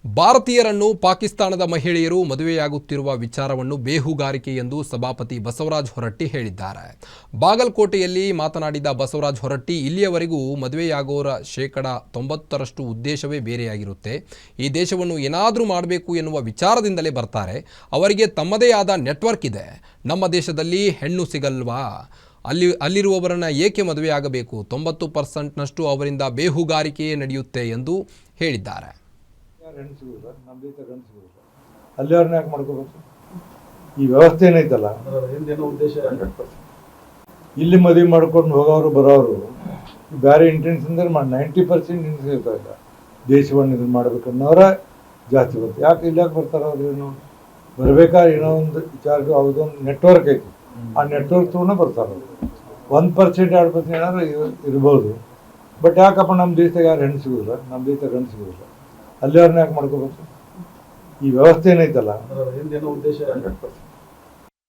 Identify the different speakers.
Speaker 1: ಭಾರತೀಯರನ್ನು ಪಾಕಿಸ್ತಾನದ ಮಹಿಳೆಯರು ಮದುವೆಯಾಗುತ್ತಿರುವ ವಿಚಾರವನ್ನು ಬೇಹುಗಾರಿಕೆ ಎಂದು ಸಭಾಪತಿ ಬಸವರಾಜ ಹೊರಟ್ಟಿ ಹೇಳಿದ್ದಾರೆ. ಬಾಗಲಕೋಟೆಯಲ್ಲಿ ಮಾತನಾಡಿದ ಬಸವರಾಜ ಹೊರಟ್ಟಿ, ಇಲ್ಲಿಯವರೆಗೂ ಮದುವೆಯಾಗೋರ 90% ಉದ್ದೇಶವೇ ಬೇರೆಯಾಗಿರುತ್ತೆ. ಈ ದೇಶವನ್ನು ಏನಾದರೂ ಮಾಡಬೇಕು ಎನ್ನುವ ವಿಚಾರದಿಂದಲೇ ಬರ್ತಾರೆ. ಅವರಿಗೆ ತಮ್ಮದೇ ಆದ ನೆಟ್ವರ್ಕ್ ಇದೆ. ನಮ್ಮ ದೇಶದಲ್ಲಿ ಹೆಣ್ಣು ಸಿಗಲ್ವಾ? ಅಲ್ಲಿರುವವರನ್ನ ಏಕೆ ಮದುವೆಯಾಗಬೇಕು? 90%ನಷ್ಟು ಅವರಿಂದ ಬೇಹುಗಾರಿಕೆಯೇ ನಡೆಯುತ್ತೆ ಎಂದು ಹೇಳಿದ್ದಾರೆ.
Speaker 2: ಹೆಣ್ಣು ಸಿಗುದಿಲ್ಲ, ನಮ್ದೈತ ಗಂಡು ಸಿಗುದಿಲ್ಲ, ಅಲ್ಲಿ ಅವ್ರನ್ನ ಯಾಕೆ ಮಾಡ್ಕೋಬೇಕು? ಈ ವ್ಯವಸ್ಥೆ ಏನೈತಲ್ಲ, ಉದ್ದೇಶ ಇಲ್ಲಿ ಮದುವೆ ಮಾಡ್ಕೊಂಡು ಹೋಗೋರು ಬರೋರು ಬೇರೆ ಇಂಟೆನ್ಷನ್ 90% ಇಲ್ಲ, ದೇಶವನ್ನು ಇದನ್ನು ಮಾಡ್ಬೇಕನ್ನೋರ ಜಾಸ್ತಿ ಬರುತ್ತೆ. ಯಾಕೆ ಇಲ್ಲಿ ಯಾಕೆ ಬರ್ತಾರ? ಅವ್ರೇನು ಬರ್ಬೇಕಾದ್ರೆ ಏನೋ ಒಂದು ವಿಚಾರಕ್ಕೆ ಯಾವುದೊಂದು ನೆಟ್ವರ್ಕ್ ಐತಿ, ಆ ನೆಟ್ವರ್ಕ್ ತಗೊಂಡ ಬರ್ತಾರೆ. 1% 2% ಏನಾದ್ರು ಇರ್ಬೋದು. ಬಟ್ ಯಾಕಪ್ಪ ನಮ್ಮ ದೇಶದಾಗ ಯಾರು ಹೆಣ್ಣು ಸಿಗುದಿಲ್ಲ, ನಮ್ಮ ದೇಶ ಗಂಡು ಸಿಗುದಿಲ್ಲ, ಅಲ್ಲಿ ಅವ್ರನ್ನ ಯಾಕೆ ಮಾಡ್ಕೋಬೇಕು? ಈ ವ್ಯವಸ್ಥೆ ಏನೈತಲ್ಲ, ಉದ್ದೇಶ